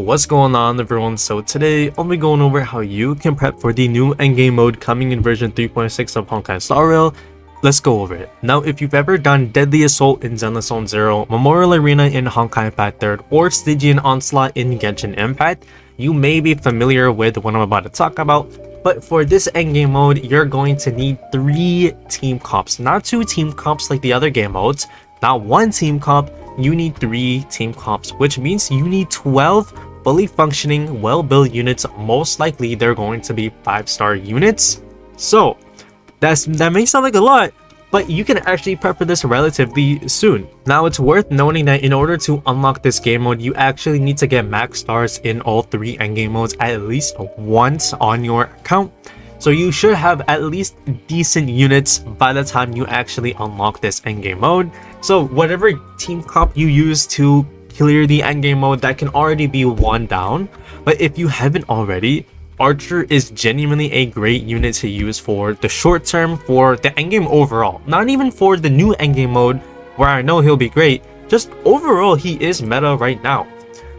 What's going on, everyone? So today I'll be going over how you can prep for the new endgame mode coming in version 3.6 of Honkai Star Rail. Let's go over it. Now, if you've ever done Deadly Assault in Zenless Zone 0, Memorial Arena in Honkai Impact 3rd, or Stygian Onslaught in Genshin Impact, you may be familiar with what I'm about to talk about. But for this endgame mode, you're going to need 3 team comps, not 2 team comps like the other game modes, not 1 team comp. You need 3 team comps, which means you need 12 fully functioning, well-built units. Most likely they're going to be 5-star units. So that may sound like a lot, but you can actually prep for this relatively soon. Now, it's worth noting that in order to unlock this game mode, you actually need to get max stars in all 3 endgame modes at least once on your account. So you should have at least decent units by the time you actually unlock this endgame mode. So whatever team comp you use to clear the endgame mode, that can already be 1 down. But if you haven't already, Archer is genuinely a great unit to use for the short term, for the endgame overall. Not even for the new endgame mode, where I know he'll be great. Just overall, he is meta right now.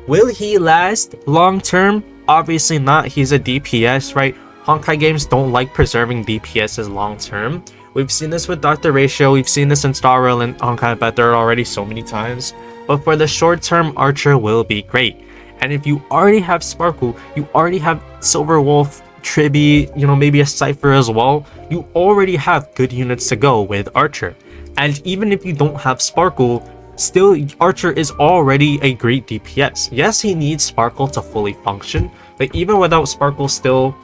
Will he last long term? Obviously not. He's a DPS, right? Honkai games don't like preserving DPSs long term. We've seen this with Dr. Ratio, we've seen this in Star Rail and Honkai Better already so many times. But for the short term, Archer will be great. And if you already have Sparkle, you already have Silver Wolf, Triby, maybe a Cypher as well, you already have good units to go with Archer. And even if you don't have Sparkle, still Archer is already a great DPS. Yes, he needs Sparkle to fully function, but even without Sparkle, still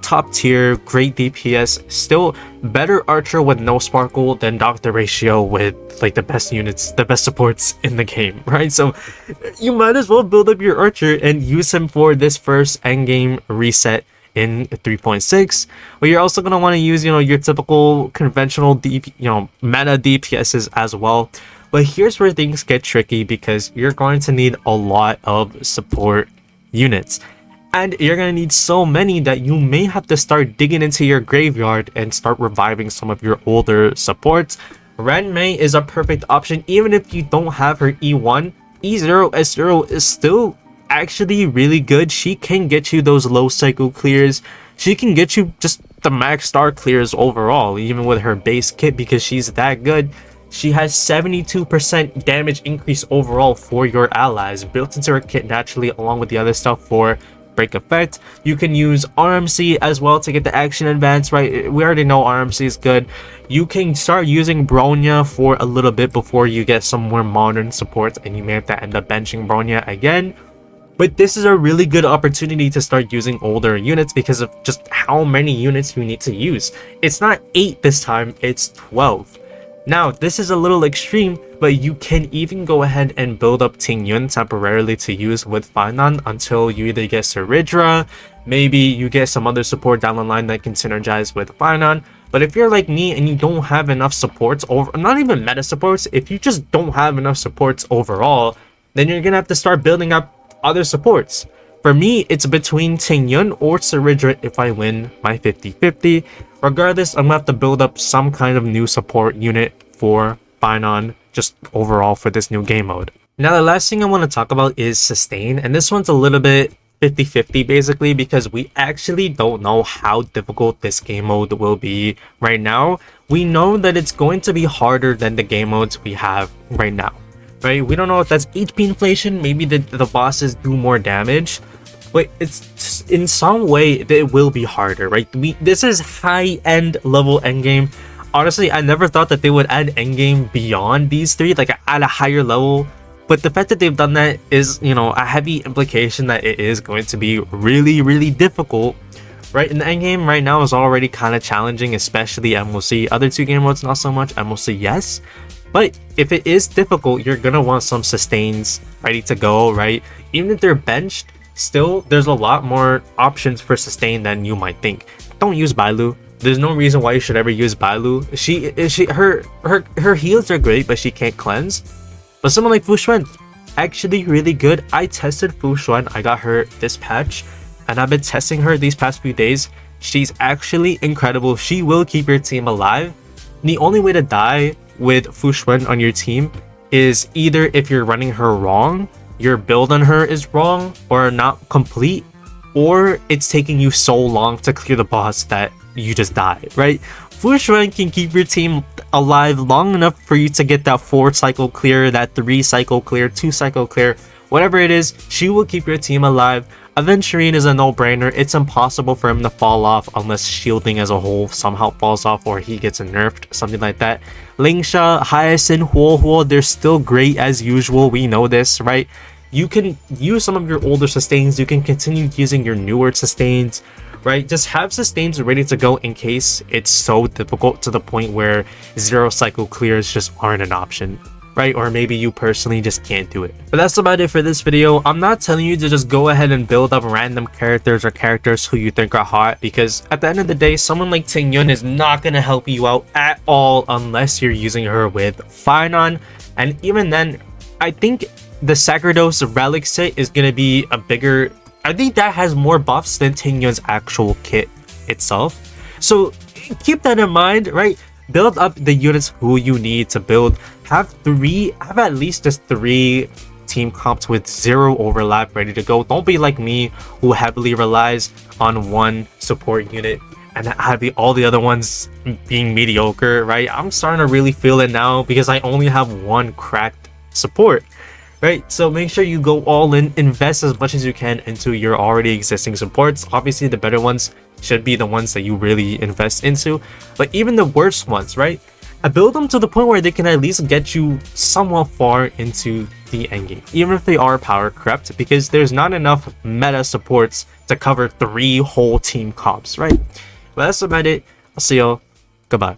top tier, great DPS, still better Archer with no Sparkle than Dr. Ratio with like the best units, the best supports in the game, right? So you might as well build up your Archer and use him for this first endgame reset in 3.6. But you're also going to want to use, your typical conventional meta DPSs as well. But here's where things get tricky, because you're going to need a lot of support units. And you're going to need so many that you may have to start digging into your graveyard and start reviving some of your older supports. Ren Mei is a perfect option. Even if you don't have her E1, E0, S0 is still actually really good. She can get you those low cycle clears. She can get you just the max star clears overall, even with her base kit, because she's that good. She has 72% damage increase overall for your allies built into her kit naturally, along with the other stuff for break effect. You can use RMC as well to get the action advance, right? We already know RMC is good. You can start using Bronya for a little bit before you get some more modern supports, and you may have to end up benching Bronya again. But this is a really good opportunity to start using older units because of just how many units you need to use. It's not 8 this time, it's 12. Now, this is a little extreme, but you can even go ahead and build up Ting Yun temporarily to use with Fainan until you either get Saridra, maybe you get some other support down the line that can synergize with Fainan. But if you're like me and you don't have enough supports, or not even meta supports, if you just don't have enough supports overall, then you're gonna have to start building up other supports. For me, it's between Ting Yun or Saridra if I win my 50-50. Regardless, I'm gonna have to build up some kind of new support unit for Fainan, just overall for this new game mode. Now, the last thing I want to talk about is sustain, and this one's a little bit 50-50 basically, because we actually don't know how difficult this game mode will be right now. We know that it's going to be harder than the game modes we have right now, right? We don't know if that's HP inflation, maybe the bosses do more damage, but it's in some way it will be harder, right? This is high-end level endgame. Honestly, I never thought that they would add endgame beyond these 3, like at a higher level. But the fact that they've done that is, a heavy implication that it is going to be really, really difficult, right? And the endgame right now is already kind of challenging, especially MOC. Other 2 game modes, not so much. MOC, yes. But if it is difficult, you're going to want some sustains ready to go, right? Even if they're benched, still, there's a lot more options for sustain than you might think. Don't use Bailu. There's no reason why you should ever use Bailu. Her heals are great, but she can't cleanse. But someone like Fu Xuan, actually really good. I tested Fu Xuan. I got her this patch, and I've been testing her these past few days. She's actually incredible. She will keep your team alive. The only way to die with Fu Xuan on your team is either if you're running her wrong, your build on her is wrong or not complete, or it's taking you so long to clear the boss that you just died, right? Fu Xuan can keep your team alive long enough for you to get that 4 cycle clear, that 3 cycle clear, 2 cycle clear, whatever it is. She will keep your team alive. Aventurine is a no-brainer. It's impossible for him to fall off unless shielding as a whole somehow falls off or he gets nerfed, something like that. Lingsha, Hyacinth, Huo, they're still great as usual. We know this, right? You can use some of your older sustains. You can continue using your newer sustains, right? Just have sustains ready to go in case it's so difficult to the point where 0 cycle clears just aren't an option, right? Or maybe you personally just can't do it. But that's about it for this video. I'm not telling you to just go ahead and build up random characters or characters who you think are hot, because at the end of the day, someone like Ting Yun is not going to help you out at all unless you're using her with Finon. And even then, I think the Sacerdos Relic set is going to be a bigger... I think that has more buffs than Ting Yun's actual kit itself. So keep that in mind, right? Build up the units who you need to build. Have at least just 3 team comps with 0 overlap ready to go. Don't be like me, who heavily relies on 1 support unit and have all the other ones being mediocre, right? I'm starting to really feel it now because I only have 1 cracked support, right? So make sure you go all in, invest as much as you can into your already existing supports. Obviously, the better ones should be the ones that you really invest into, but even the worst ones, right? I build them to the point where they can at least get you somewhat far into the endgame, even if they are power crept, because there's not enough meta supports to cover 3 whole team comps, right? But that's about it. I'll see y'all. Goodbye.